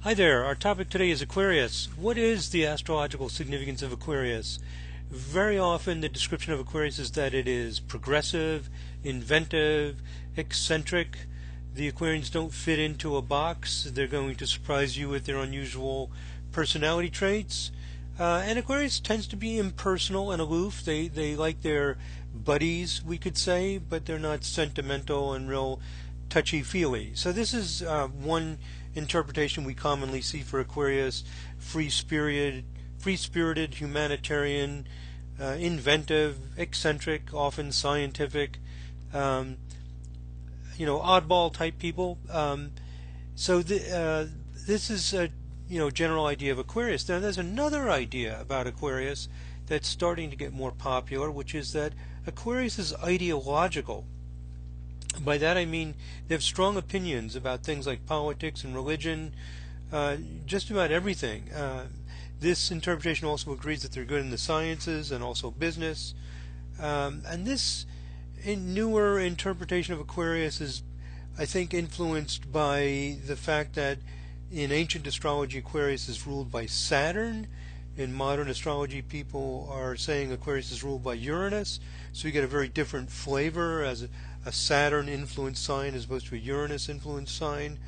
Hi there, our topic today is Aquarius. What is the astrological significance of Aquarius? Very often the description of Aquarius is that it is progressive, inventive, eccentric. The Aquarians don't fit into a box. They're going to surprise you with their unusual personality traits. And Aquarius tends to be impersonal and aloof. They like their buddies, we could say, but they're not sentimental and real touchy-feely. So this is one interpretation we commonly see for Aquarius: free-spirited, humanitarian, inventive, eccentric, often scientific, oddball type people. This is a general idea of Aquarius. Now there's another idea about Aquarius that's starting to get more popular, which is that Aquarius is ideological. By that I mean they have strong opinions about things like politics and religion, just about everything. This interpretation also agrees that they're good in the sciences and also business. And this newer interpretation of Aquarius is, I think, influenced by the fact that in ancient astrology Aquarius is ruled by Saturn. In modern astrology, people are saying Aquarius is ruled by Uranus, so you get a very different flavor as a Saturn-influenced sign as opposed to a Uranus-influenced sign.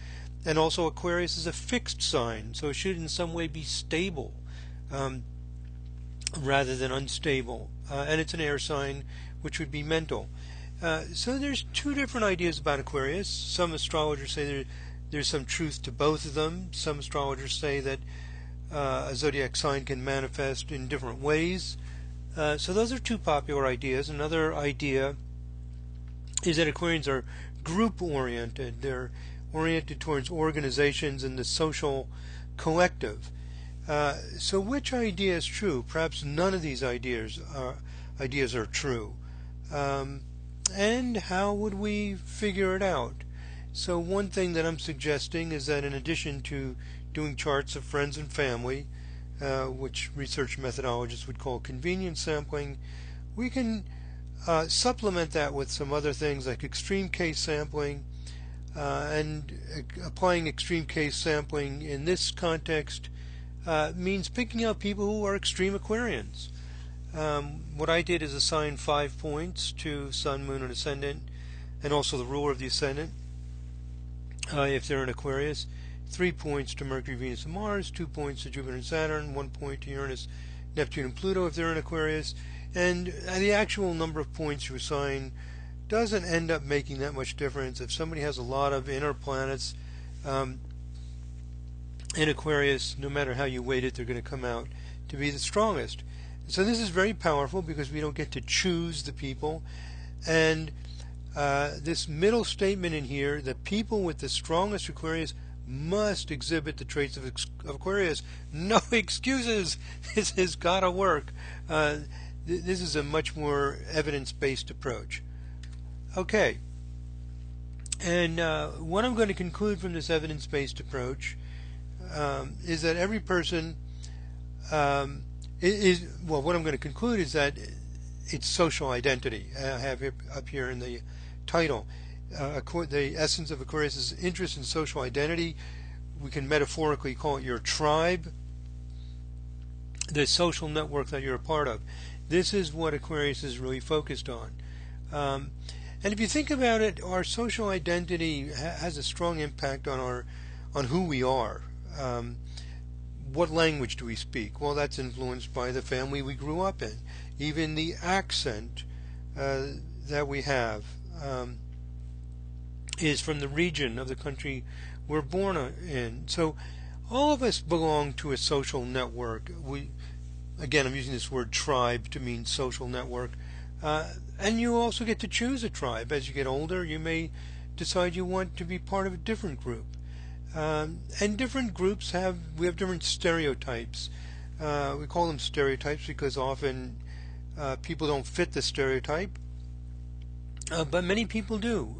And also Aquarius is a fixed sign, so it should in some way be stable rather than unstable. And it's an air sign, which would be mental. So there's two different ideas about Aquarius. Some astrologers say there's some truth to both of them. Some astrologers say that a zodiac sign can manifest in different ways. So those are two popular ideas. Another idea is that Aquarians are group-oriented. They're oriented towards organizations and the social collective. So which idea is true? Perhaps none of these ideas are true. And how would we figure it out? So one thing that I'm suggesting is that in addition to doing charts of friends and family, which research methodologists would call convenience sampling, we can supplement that with some other things like extreme case sampling, and applying extreme case sampling in this context means picking out people who are extreme Aquarians. What I did is assign 5 points to Sun, Moon, and Ascendant, and also the ruler of the Ascendant if they're in Aquarius. 3 points to Mercury, Venus, and Mars, 2 points to Jupiter and Saturn, 1 point to Uranus, Neptune, and Pluto if they're in Aquarius. And the actual number of points you assign doesn't end up making that much difference. If somebody has a lot of inner planets in Aquarius, no matter how you weight it, they're going to come out to be the strongest. So this is very powerful because we don't get to choose the people. And this middle statement in here, the people with the strongest Aquarius must exhibit the traits of Aquarius. No excuses. This has got to work. This is a much more evidence-based approach. Okay. And what I'm going to conclude from this evidence-based approach is that every person what I'm going to conclude is that it's social identity. I have it up here in the title. The essence of Aquarius is interest in social identity. We can metaphorically call it your tribe, the social network that you're a part of. This is what Aquarius is really focused on. And if you think about it, our social identity has a strong impact on who we are. What language do we speak? Well, that's influenced by the family we grew up in. Even the accent that we have is from the region of the country we're born in. So all of us belong to a social network. Again, I'm using this word tribe to mean social network. And you also get to choose a tribe. As you get older, you may decide you want to be part of a different group. And different groups we have different stereotypes. We call them stereotypes because often people don't fit the stereotype. But many people do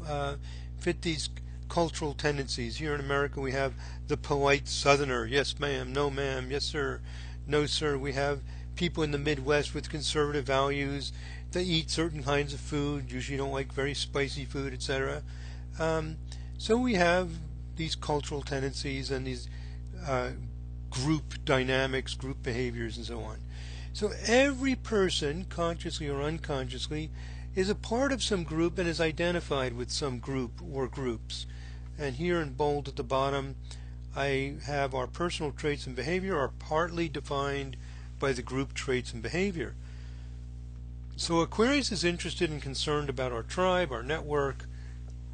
fit these cultural tendencies. Here in America we have the polite Southerner, yes ma'am, no ma'am, yes sir, no sir. We have people in the Midwest with conservative values. They eat certain kinds of food, usually don't like very spicy food, etc. So we have these cultural tendencies and these group dynamics, group behaviors, and so on. So every person, consciously or unconsciously, is a part of some group and is identified with some group or groups. And here in bold at the bottom, I have our personal traits and behavior are partly defined by the group traits and behavior. So Aquarius is interested and concerned about our tribe, our network,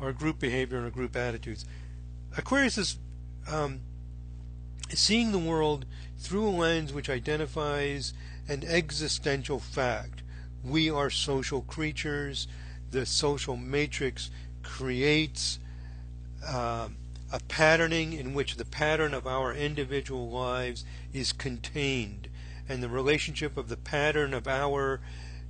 our group behavior, and our group attitudes. Aquarius is seeing the world through a lens which identifies an existential fact. We are social creatures. The social matrix creates a patterning in which the pattern of our individual lives is contained, and the relationship of the pattern of our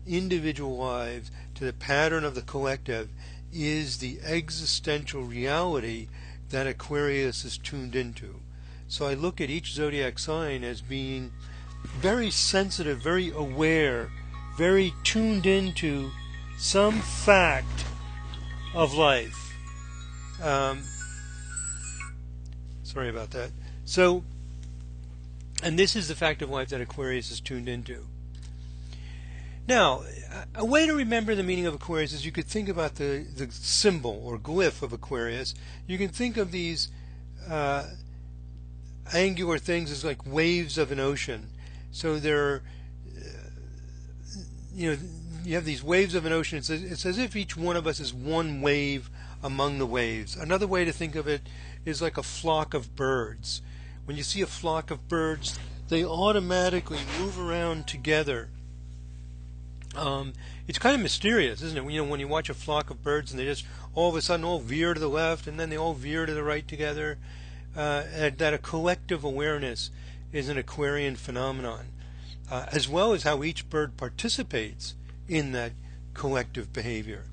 individual lives to the pattern of the collective is the existential reality that Aquarius is tuned into. So I look at each zodiac sign as being very sensitive, very aware, very tuned into some fact of life. Sorry about that. So, and this is the fact of life that Aquarius is tuned into. Now, a way to remember the meaning of Aquarius is you could think about the symbol or glyph of Aquarius. You can think of these angular things as like waves of an ocean. So they're, you have these waves of an ocean. It's as if each one of us is one wave among the waves. Another way to think of it is like a flock of birds. When you see a flock of birds, they automatically move around together. It's kind of mysterious, isn't it? When you watch a flock of birds and they just all of a sudden all veer to the left and then they all veer to the right together, that a collective awareness is an Aquarian phenomenon, as well as how each bird participates in that collective behavior.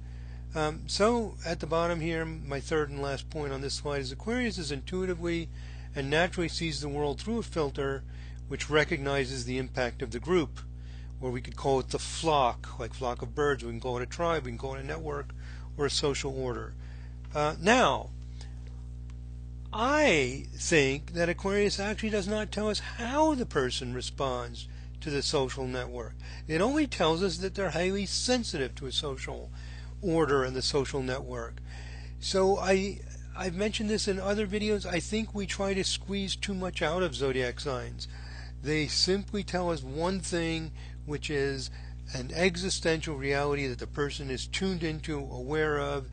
So at the bottom here, my third and last point on this slide is Aquarius is intuitively and naturally sees the world through a filter which recognizes the impact of the group, or we could call it the flock, like flock of birds. We can call it a tribe, we can call it a network, or a social order. Now, I think that Aquarius actually does not tell us how the person responds to the social network. It only tells us that they're highly sensitive to a social order and the social network. So I've mentioned this in other videos. I think we try to squeeze too much out of zodiac signs. They simply tell us one thing, which is an existential reality that the person is tuned into, aware of,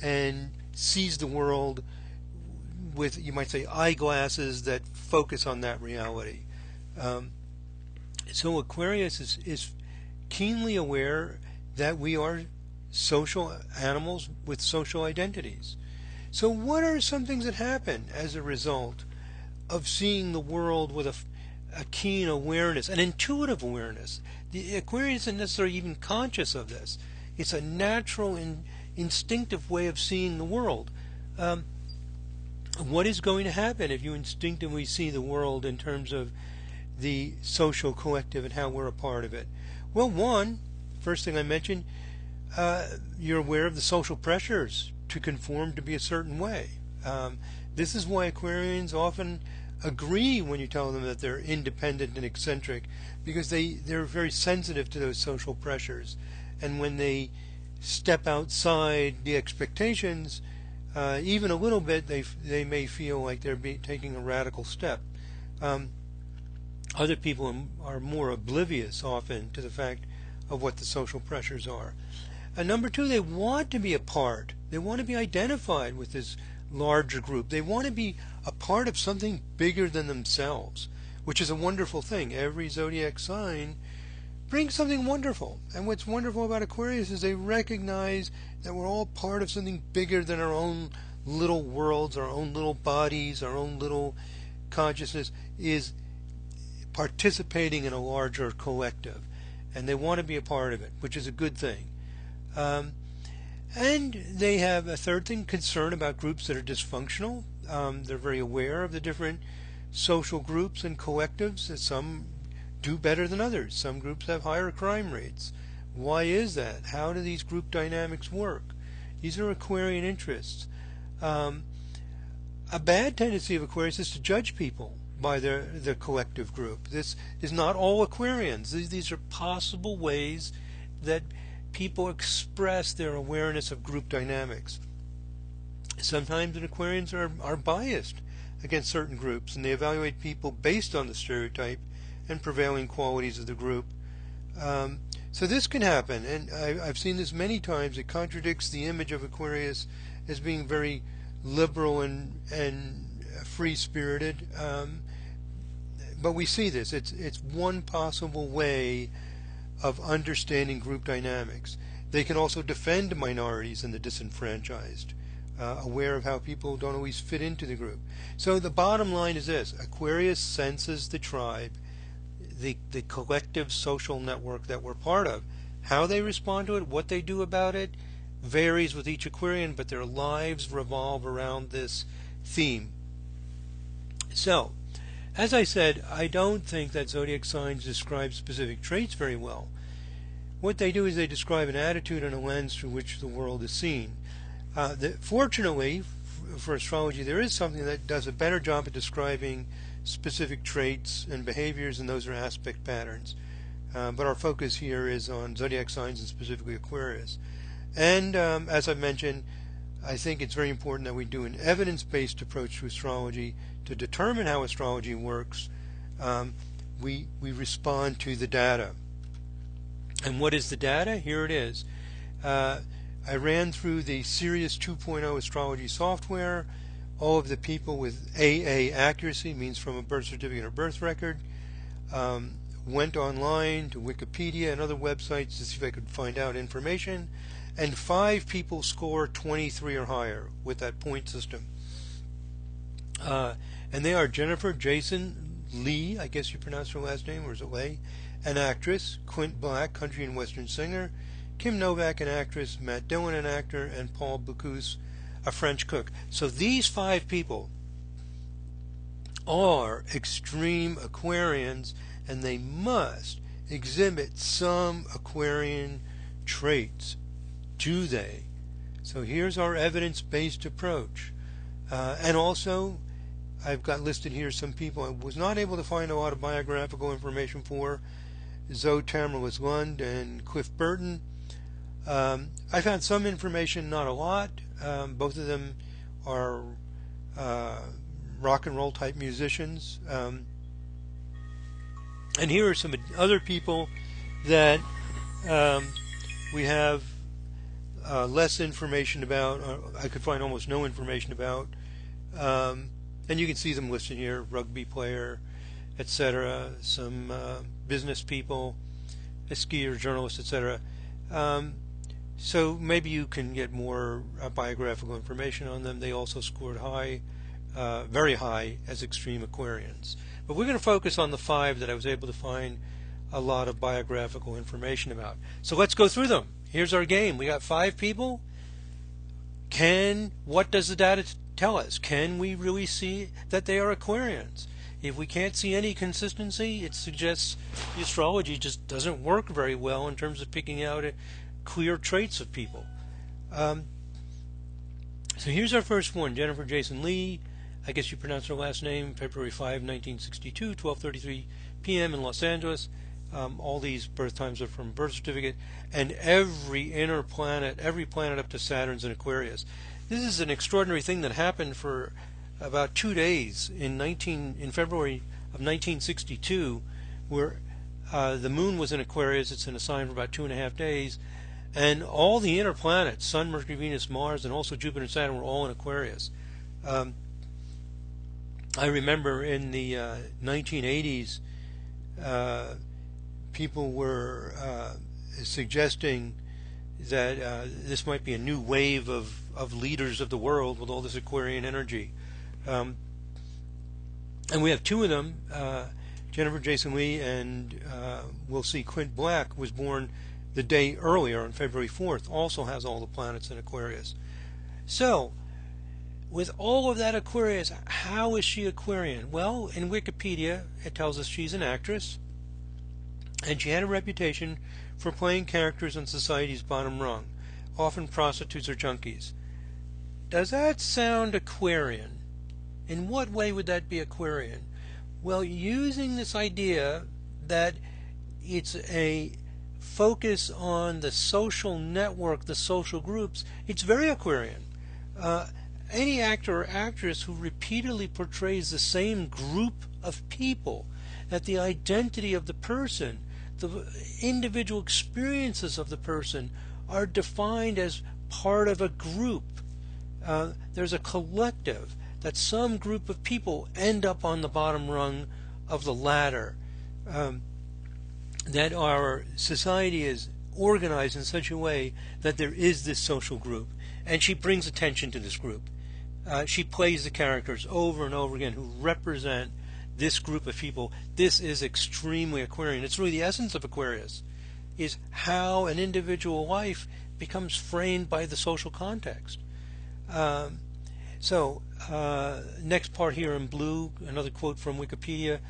and sees the world with, you might say, eyeglasses that focus on that reality. So Aquarius is keenly aware that we are social animals with social identities. So what are some things that happen as a result of seeing the world with a keen awareness, an intuitive awareness? The Aquarius isn't necessarily even conscious of this. It's a natural and instinctive way of seeing the world. What is going to happen if you instinctively see the world in terms of the social collective and how we're a part of it? Well, first thing I mentioned, you're aware of the social pressures to conform to be a certain way. This is why Aquarians often agree when you tell them that they're independent and eccentric, because they're very sensitive to those social pressures, and when they step outside the expectations even a little bit, they may feel like they're taking a radical step. Other people are more oblivious often to the fact of what the social pressures are. And number two, they want to be a part. They want to be identified with this larger group. They want to be a part of something bigger than themselves, which is a wonderful thing. Every zodiac sign brings something wonderful. And what's wonderful about Aquarius is they recognize that we're all part of something bigger than our own little worlds, our own little bodies, our own little consciousness is participating in a larger collective. And they want to be a part of it, which is a good thing. And they have a third thing, concern about groups that are dysfunctional. They're very aware of the different social groups and collectives. Some do better than others. Some groups have higher crime rates. Why is that? How do these group dynamics work? These are Aquarian interests. A bad tendency of Aquarius is to judge people. by the collective group. This is not all Aquarians. These are possible ways that people express their awareness of group dynamics. Sometimes Aquarians are biased against certain groups, and they evaluate people based on the stereotype and prevailing qualities of the group. So this can happen, and I've seen this many times. It contradicts the image of Aquarius as being very liberal and free-spirited. But we see this. It's one possible way of understanding group dynamics. They can also defend minorities and the disenfranchised, aware of how people don't always fit into the group. So the bottom line is this: Aquarius senses the tribe, the collective social network that we're part of. How they respond to it, what they do about it, varies with each Aquarian, but their lives revolve around this theme. So, as I said, I don't think that zodiac signs describe specific traits very well. What they do is they describe an attitude and a lens through which the world is seen. Fortunately, for astrology, there is something that does a better job at describing specific traits and behaviors, and those are aspect patterns. But our focus here is on zodiac signs and specifically Aquarius. And as I mentioned, I think it's very important that we do an evidence-based approach to astrology to determine how astrology works. We respond to the data. And what is the data? Here it is. I ran through the Sirius 2.0 astrology software. All of the people with AA accuracy, means from a birth certificate or birth record, went online to Wikipedia and other websites to see if I could find out information, and 5 people scored 23 or higher with that point system. And they are Jennifer Jason Lee, I guess you pronounce her last name, or is it Lay? An actress, Quint Black, country and western singer, Kim Novak, an actress, Matt Dillon, an actor, and Paul Bocuse, a French cook. So these 5 people are extreme Aquarians, and they must exhibit some Aquarian traits. Do they? So here's our evidence-based approach. And also, I've got listed here some people I was not able to find a lot of biographical information for: Zoe Tamerlis Lund and Cliff Burton. I found some information, not a lot. Both of them are rock and roll type musicians. And here are some other people that we have less information about. I could find almost no information about. And you can see them listed here: rugby player, etc., some business people, a skier, journalist, etc. So maybe you can get more biographical information on them. They also scored high, very high, as extreme Aquarians. But we're going to focus on the 5 that I was able to find a lot of biographical information about. So let's go through them. Here's our game. We got 5 people. What does the data tell us? Can we really see that they are Aquarians? If we can't see any consistency, it suggests the astrology just doesn't work very well in terms of picking out clear traits of people. So here's our first one: Jennifer Jason Lee. I guess you pronounce her last name. February 5, 1962, 12:33 p.m. in Los Angeles. All these birth times are from birth certificate, and every inner planet, every planet up to Saturn's in Aquarius. This is an extraordinary thing that happened for about 2 days in February of 1962, where the moon was in Aquarius. It's in a sign for about 2.5 days, and all the inner planets, Sun, Mercury, Venus, Mars, and also Jupiter and Saturn, were all in Aquarius. I remember in the 1980s, people were suggesting that this might be a new wave of leaders of the world with all this Aquarian energy. And we have 2 of them, Jennifer Jason Lee, and we'll see Quint Black was born the day earlier on February 4th, also has all the planets in Aquarius. So, with all of that Aquarius, how is she Aquarian? Well, in Wikipedia, it tells us she's an actress, and she had a reputation for playing characters on society's bottom rung, often prostitutes or junkies. Does that sound Aquarian? In what way would that be Aquarian? Well, using this idea that it's a focus on the social network, the social groups, it's very Aquarian. Uh, any actor or actress who repeatedly portrays the same group of people, that the identity of the person, the individual experiences of the person are defined as part of a group. There's a collective, that some group of people end up on the bottom rung of the ladder, that our society is organized in such a way that there is this social group, and she brings attention to this group. She plays the characters over and over again who represent this group of people. This is extremely Aquarian. It's really the essence of Aquarius, is how an individual life becomes framed by the social context. Next part here in blue, another quote from Wikipedia.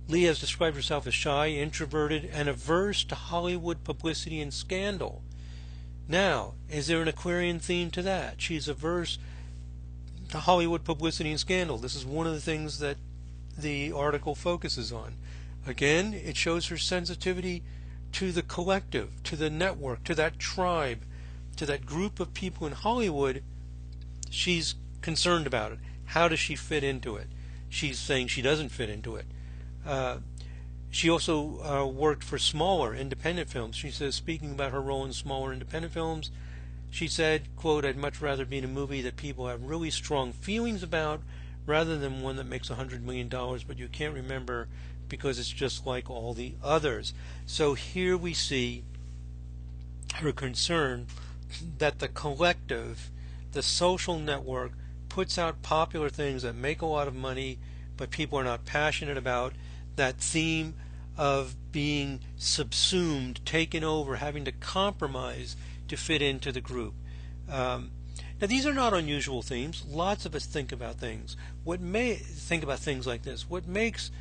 Leah has described herself as shy, introverted, and averse to Hollywood publicity and scandal. Now, is there an Aquarian theme to that? She's averse to Hollywood publicity and scandal. This is one of the things that the article focuses on. Again, it shows her sensitivity to the collective, to the network, to that tribe, to that group of people in Hollywood. She's concerned about it. How does she fit into it? She's saying she doesn't fit into it. She also worked for smaller independent films. She says, speaking about her role in smaller independent films, she said, quote, "I'd much rather be in a movie that people have really strong feelings about rather than one that makes $100 million but you can't remember because it's just like all the others." So here we see her concern that the collective, the social network, puts out popular things that make a lot of money but people are not passionate about. That theme of being subsumed, taken over, having to compromise to fit into the group. Now these are not unusual themes. Lots of us think about things. Think about things like this. What makes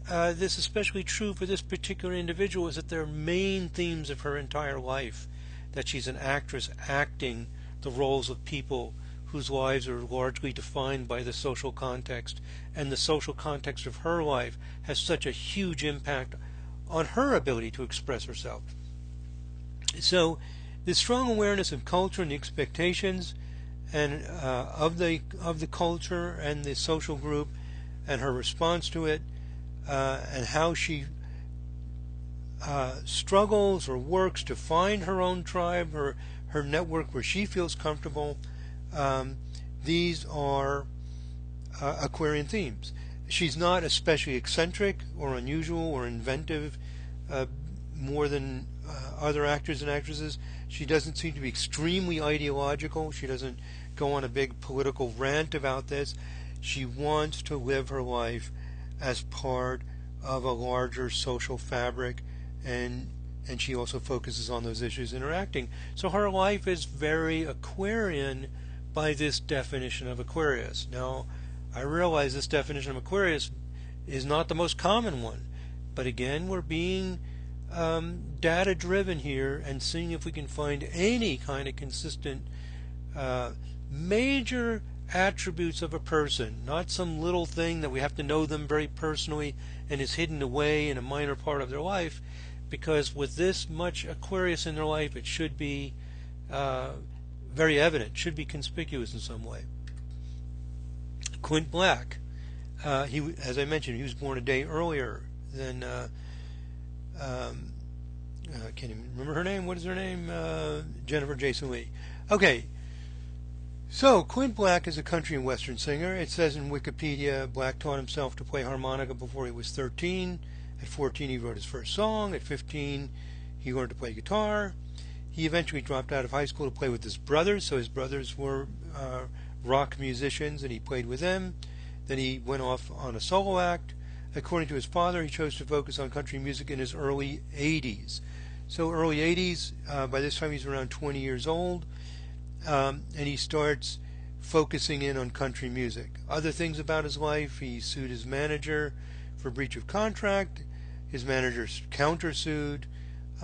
this especially true for this particular individual is that they're main themes of her entire life. That she's an actress acting the roles of people whose lives are largely defined by the social context, and the social context of her life has such a huge impact on her ability to express herself. So the strong awareness of culture and the expectations and of the culture and the social group and her response to it, and how she struggles or works to find her own tribe, her network where she feels comfortable. These are Aquarian themes. She's not especially eccentric or unusual or inventive more than other actors and actresses. She doesn't seem to be extremely ideological. She doesn't go on a big political rant about this. She wants to live her life as part of a larger social fabric, and she also focuses on those issues interacting. So her life is very Aquarian by this definition of Aquarius. Now, I realize this definition of Aquarius is not the most common one, but again, we're being data driven here and seeing if we can find any kind of consistent major attributes of a person, not some little thing that we have to know them very personally and is hidden away in a minor part of their life, because with this much Aquarius in their life, it should be very evident, should be conspicuous in some way. Quint Black, as I mentioned, he was born a day earlier than I can't even remember her name. What is her name? Jennifer Jason Leigh. Okay, so Quint Black is a country and western singer. It says in Wikipedia, Black taught himself to play harmonica before he was 13. At 14, he wrote his first song. At 15, he learned to play guitar. He eventually dropped out of high school to play with his brothers, so his brothers were rock musicians, and he played with them. Then he went off on a solo act. According to his father, he chose to focus on country music in his early 80s. So early 80s, by this time he's around 20 years old, and he starts focusing in on country music. Other things about his life: he sued his manager for breach of contract. His manager countersued.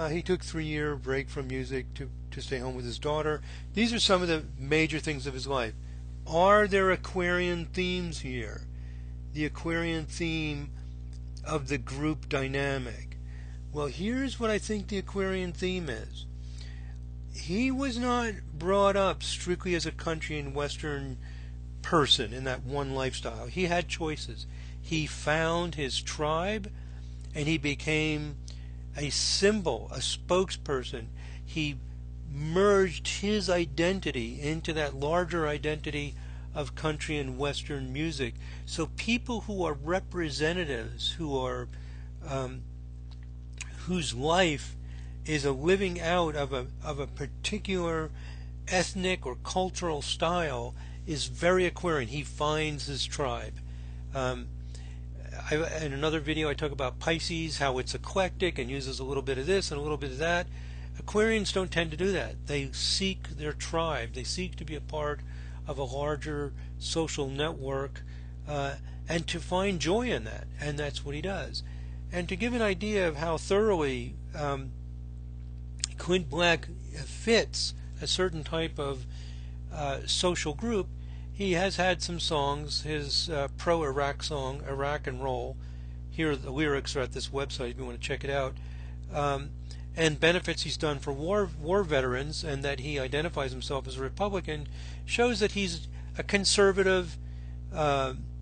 He took a 3-year break from music to stay home with his daughter. These are some of the major things of his life. Are there Aquarian themes here? the Aquarian theme of the group dynamic? Well, here's what I think the Aquarian theme is. He was not brought up strictly as a country and Western person in that one lifestyle. He had choices. He found his tribe, and he became a symbol, a spokesperson. He merged his identity into that larger identity of country and Western music. So people who are representatives, who are whose life is a living out of a particular ethnic or cultural style, is very Aquarian. He finds his tribe. In another video I talk about Pisces, how it's eclectic and uses a little bit of this and a little bit of that. Aquarians don't tend to do that. They seek their tribe. They seek to be a part of a larger social network and to find joy in that. And that's what he does. And to give an idea of how thoroughly Clint Black fits a certain type of social group, he has had some songs. His pro-Iraq song, Iraq and Roll, here the lyrics are at this website if you want to check it out, and benefits he's done for war veterans, and that he identifies himself as a Republican, shows that he's a conservative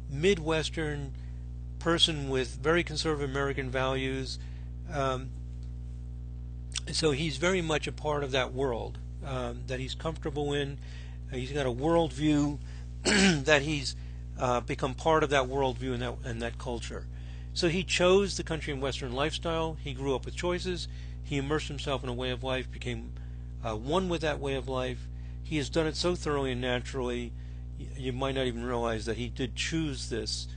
Midwestern person with very conservative American values. So he's very much a part of that world that he's comfortable in. He's got a worldview that he's become part of that worldview and that culture. So he chose the country and Western lifestyle. He grew up with choices. He immersed himself in a way of life, became one with that way of life. He has done it so thoroughly and naturally, you might not even realize that he did choose this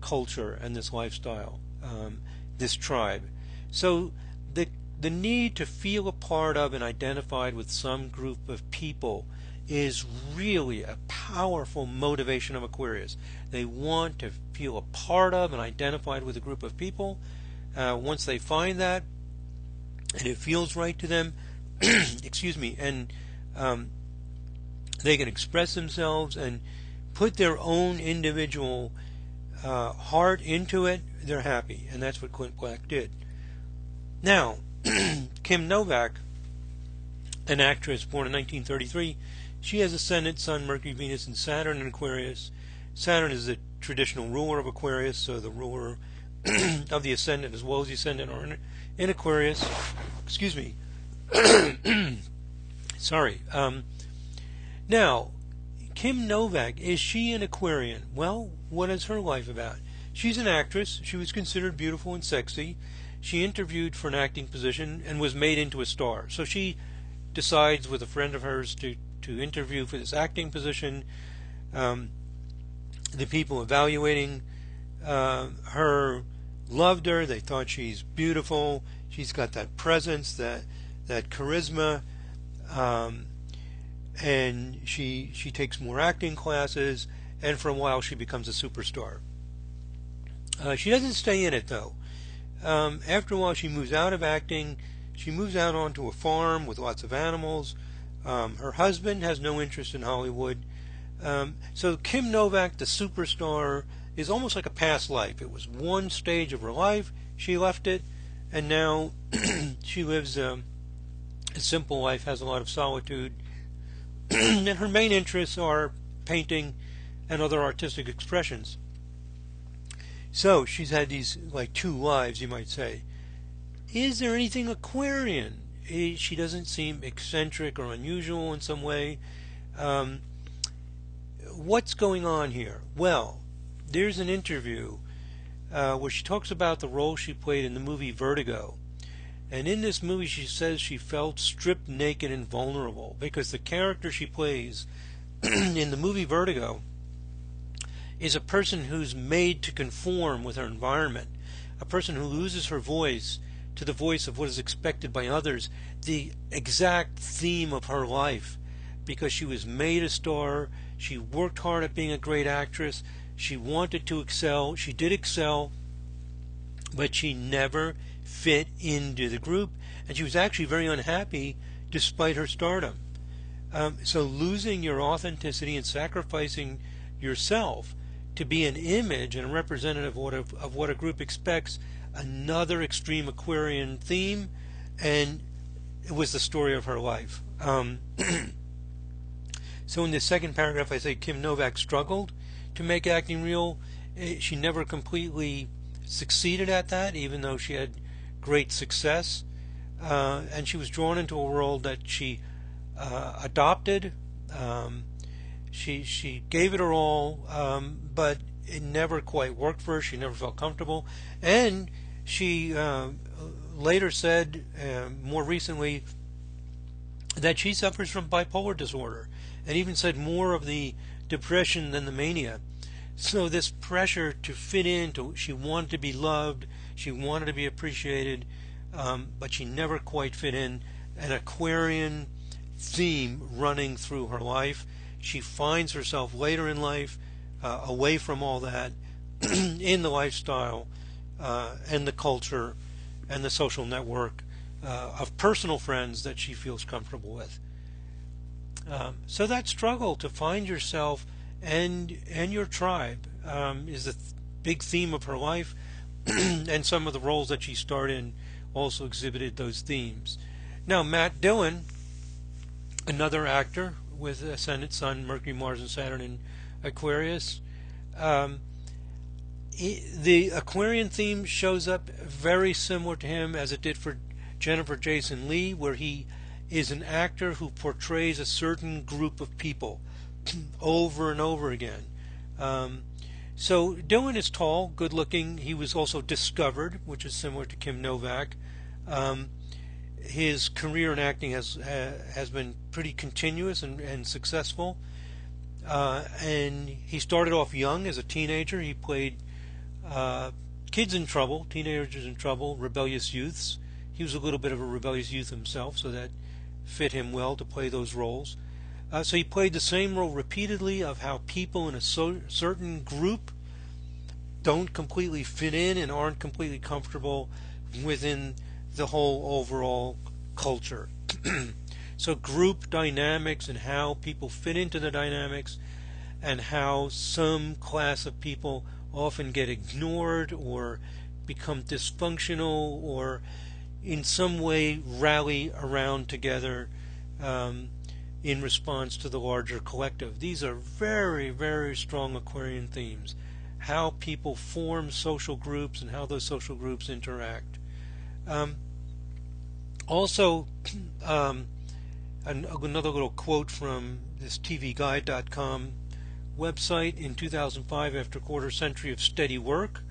culture and this lifestyle, this tribe. So the need to feel a part of and identified with some group of people is really a powerful motivation of Aquarius. They want to feel a part of and identified with a group of people. Once they find that, and it feels right to them, excuse me, and they can express themselves and put their own individual heart into it, they're happy. And that's what Clint Black did. Now, Kim Novak, an actress born in 1933, she has ascendant Sun, Mercury, Venus, and Saturn in Aquarius. Saturn is the traditional ruler of Aquarius, so the ruler of the ascendant as well as the ascendant are in Aquarius. Excuse me. Sorry. Now, Kim Novak, is she an Aquarian? Well, what is her life about? She's an actress. She was considered beautiful and sexy. She interviewed for an acting position and was made into a star. So she decides with a friend of hers to interview for this acting position. The people evaluating her loved her. They thought she's beautiful. She's got that presence, that charisma, and she takes more acting classes, and for a while she becomes a superstar. She doesn't stay in it though. After a while she moves out of acting. She moves out onto a farm with lots of animals. Her husband has no interest in Hollywood. So Kim Novak, the superstar, is almost like a past life. It was one stage of her life. She left it, and now she lives a simple life, has a lot of solitude, and her main interests are painting and other artistic expressions. So she's had these like two lives, you might say. Is there anything Aquarian? She doesn't seem eccentric or unusual in some way. What's going on here? Well, there's an interview where she talks about the role she played in the movie Vertigo. And in this movie she says she felt stripped naked and vulnerable because the character she plays in the movie Vertigo is a person who's made to conform with her environment, a person who loses her voice to the voice of what is expected by others, the exact theme of her life, because she was made a star. She worked hard at being a great actress. She wanted to excel. She did excel, but she never fit into the group, and she was actually very unhappy despite her stardom. So losing your authenticity and sacrificing yourself to be an image and a representative of what a group expects, another extreme Aquarian theme, and it was the story of her life. So in the second paragraph I say Kim Novak struggled to make acting real. She never completely succeeded at that, even though she had great success. And she was drawn into a world that she adopted. She gave it her all, but it never quite worked for her. She never felt comfortable. And she later said, more recently, that she suffers from bipolar disorder, and even said more of the depression than the mania. So this pressure to fit in, she wanted to be loved, she wanted to be appreciated, but she never quite fit in. An Aquarian theme running through her life. She finds herself later in life away from all that, in the lifestyle and the culture and the social network of personal friends that she feels comfortable with. So that struggle to find yourself and your tribe is the big theme of her life, and some of the roles that she starred in also exhibited those themes. Now, Matt Dillon, another actor with Ascendant Sun, Mercury, Mars, and Saturn in Aquarius, the Aquarian theme shows up very similar to him as it did for Jennifer Jason Leigh, where he is an actor who portrays a certain group of people over and over again. So Doan is tall, good looking. He was also discovered, which is similar to Kim Novak. His career in acting has been pretty continuous and successful. And he started off young as a teenager. He played kids in trouble, teenagers in trouble, rebellious youths. He was a little bit of a rebellious youth himself, so that fit him well to play those roles. So he played the same role repeatedly of how people in a certain group don't completely fit in and aren't completely comfortable within the whole overall culture. So group dynamics and how people fit into the dynamics, and how some class of people often get ignored or become dysfunctional or in some way rally around together in response to the larger collective. These are very, very strong Aquarian themes. How people form social groups and how those social groups interact. Also, another little quote from this tvguide.com website. In 2005, after a quarter century of steady work,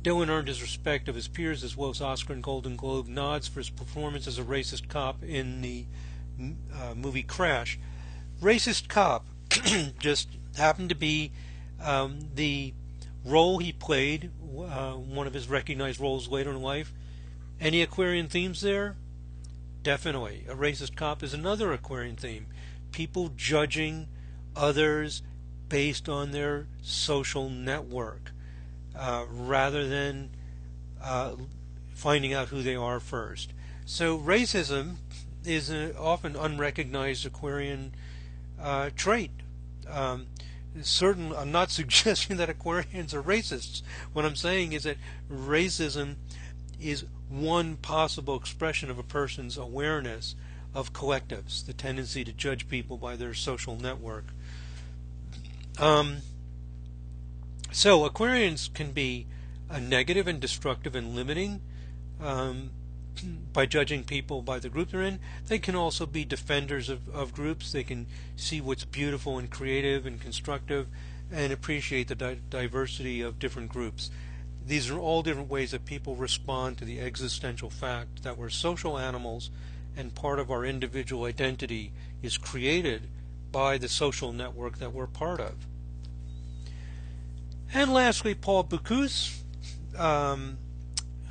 Doan earned his respect of his peers as well as Oscar and Golden Globe nods for his performance as a racist cop in the movie Crash. Racist cop just happened to be the role he played, one of his recognized roles later in life. Any Aquarian themes there? Definitely. A racist cop is another Aquarian theme. People judging others based on their social network, rather than finding out who they are first. So racism is an often unrecognized Aquarian trait. I'm not suggesting that Aquarians are racists. What I'm saying is that racism is one possible expression of a person's awareness of collectives, the tendency to judge people by their social network. So Aquarians can be negative and destructive and limiting by judging people by the group they're in. They can also be defenders of groups. They can see what's beautiful and creative and constructive and appreciate the diversity of different groups. These are all different ways that people respond to the existential fact that we're social animals, and part of our individual identity is created by the social network that we're part of. And lastly, Paul Bocuse,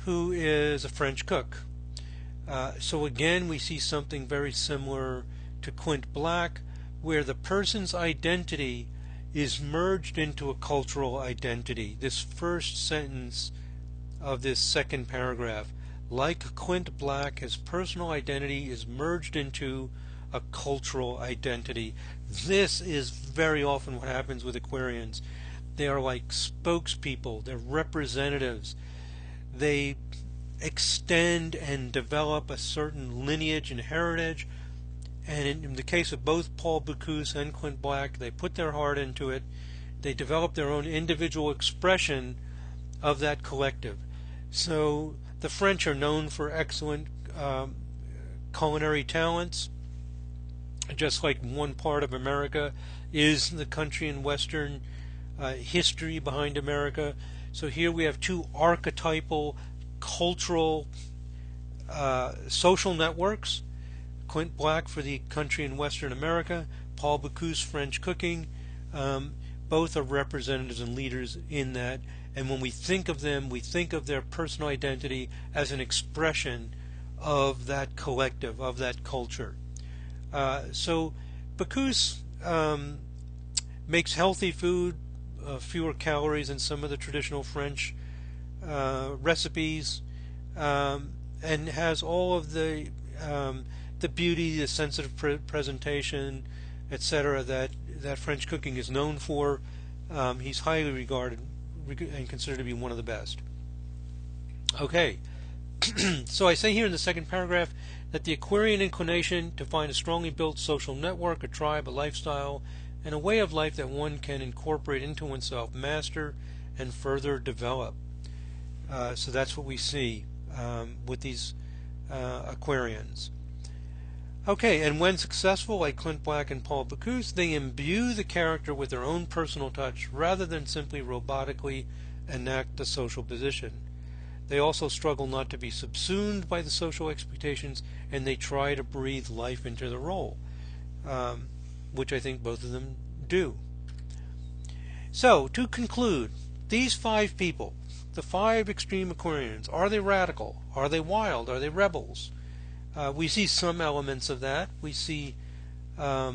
who is a French cook. So again, we see something very similar to Quint Black, where the person's identity is merged into a cultural identity. This first sentence of this second paragraph, like Quint Black, his personal identity is merged into a cultural identity. This is very often what happens with Aquarians. They are like spokespeople. They're representatives. They extend and develop a certain lineage and heritage. And in the case of both Paul Bocuse and Clint Black, they put their heart into it. They develop their own individual expression of that collective. So the French are known for excellent culinary talents, just like one part of America is the country and Western history behind America. So here we have two archetypal cultural social networks. Clint Black for the country in Western America, Paul Bocuse, French cooking. Both are representatives and leaders in that. And when we think of them, we think of their personal identity as an expression of that collective, of that culture. So Bocuse makes healthy food, fewer calories than some of the traditional French recipes, and has all of the beauty, the sensitive presentation, etc. that French cooking is known for. He's highly regarded and considered to be one of the best. Okay, so I say here in the second paragraph that the Aquarian inclination to find a strongly built social network, a tribe, a lifestyle, and a way of life that one can incorporate into oneself, master, and further develop. So that's what we see with these Aquarians. Okay, and when successful, like Clint Black and Paul Bocuse, they imbue the character with their own personal touch rather than simply robotically enact the social position. They also struggle not to be subsumed by the social expectations, and they try to breathe life into the role, which I think both of them do. So, to conclude, these 5 people, the 5 extreme Aquarians, are they radical? Are they wild? Are they rebels? We see some elements of that. We see a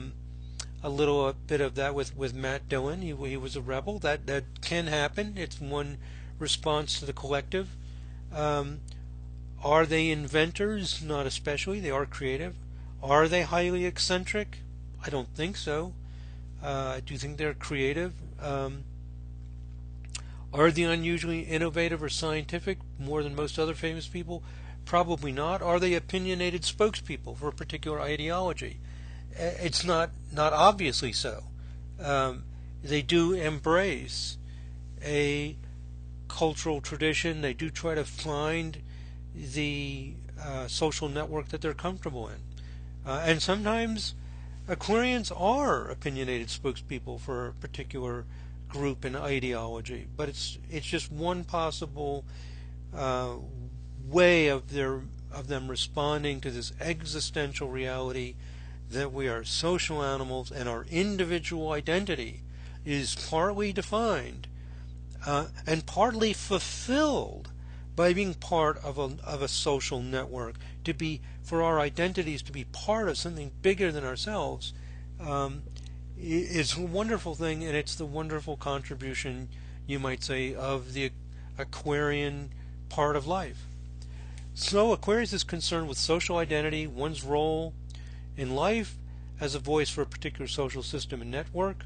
little bit of that with Matt Doan. He was a rebel. That can happen. It's one response to the collective. Are they inventors? Not especially. They are creative. Are they highly eccentric? I don't think so. I do think they're creative. Are they unusually innovative or scientific more than most other famous people? Probably not. Are they opinionated spokespeople for a particular ideology? It's not obviously so. They do embrace a cultural tradition. They do try to find the social network that they're comfortable in. And sometimes Aquarians are opinionated spokespeople for a particular group and ideology. But it's just one possible way of them responding to this existential reality that we are social animals and our individual identity is partly defined and partly fulfilled by being part of a social network. For our identities to be part of something bigger than ourselves is a wonderful thing, and it's the wonderful contribution, you might say, of the Aquarian part of life. So Aquarius is concerned with social identity, one's role in life as a voice for a particular social system and network,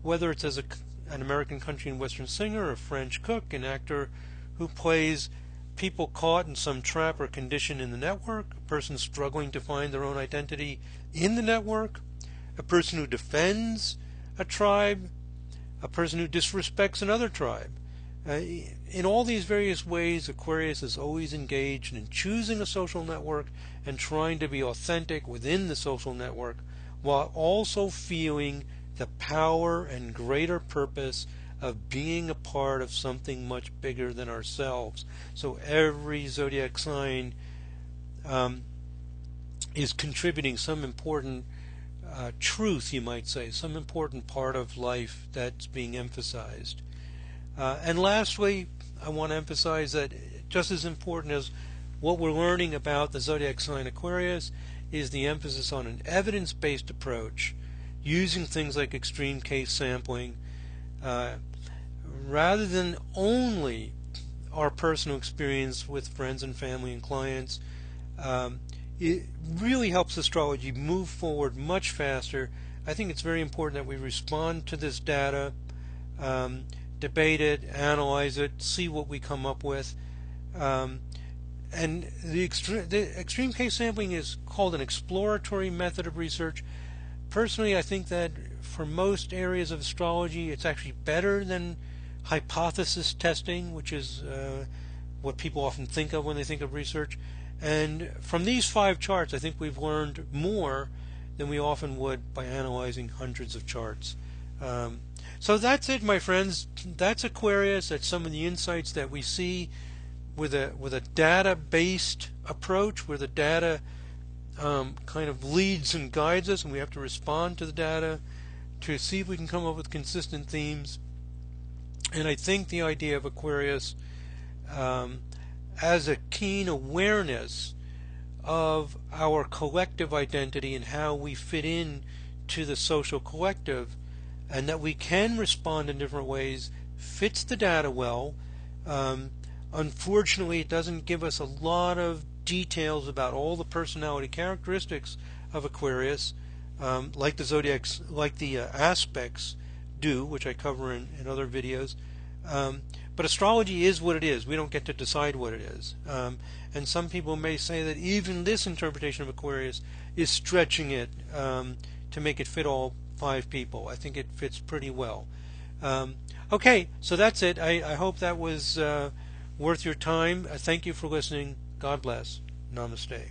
whether it's as an American country and Western singer, a French cook, an actor who plays people caught in some trap or condition in the network, a person struggling to find their own identity in the network, a person who defends a tribe, a person who disrespects another tribe. In all these various ways, Aquarius is always engaged in choosing a social network and trying to be authentic within the social network, while also feeling the power and greater purpose of being a part of something much bigger than ourselves. So every zodiac sign is contributing some important truth, you might say, some important part of life that's being emphasized. And lastly, I want to emphasize that just as important as what we're learning about the zodiac sign Aquarius is the emphasis on an evidence-based approach, using things like extreme case sampling, rather than only our personal experience with friends and family and clients. It really helps astrology move forward much faster. I think it's very important that we respond to this data, debate it, analyze it, see what we come up with. And the extreme case sampling is called an exploratory method of research. Personally, I think that for most areas of astrology, it's actually better than hypothesis testing, which is what people often think of when they think of research. And from these 5 charts, I think we've learned more than we often would by analyzing hundreds of charts. So that's it, my friends. That's Aquarius. That's some of the insights that we see with a data-based approach, where the data kind of leads and guides us, and we have to respond to the data to see if we can come up with consistent themes. And I think the idea of Aquarius as a keen awareness of our collective identity and how we fit in to the social collective, and that we can respond in different ways, fits the data well. Unfortunately, it doesn't give us a lot of details about all the personality characteristics of Aquarius, like the zodiacs, like the aspects do, which I cover in other videos. But astrology is what it is. We don't get to decide what it is. And some people may say that even this interpretation of Aquarius is stretching it to make it fit all 5 people. I think it fits pretty well. Okay, so that's it. I hope that was worth your time. Thank you for listening. God bless. Namaste.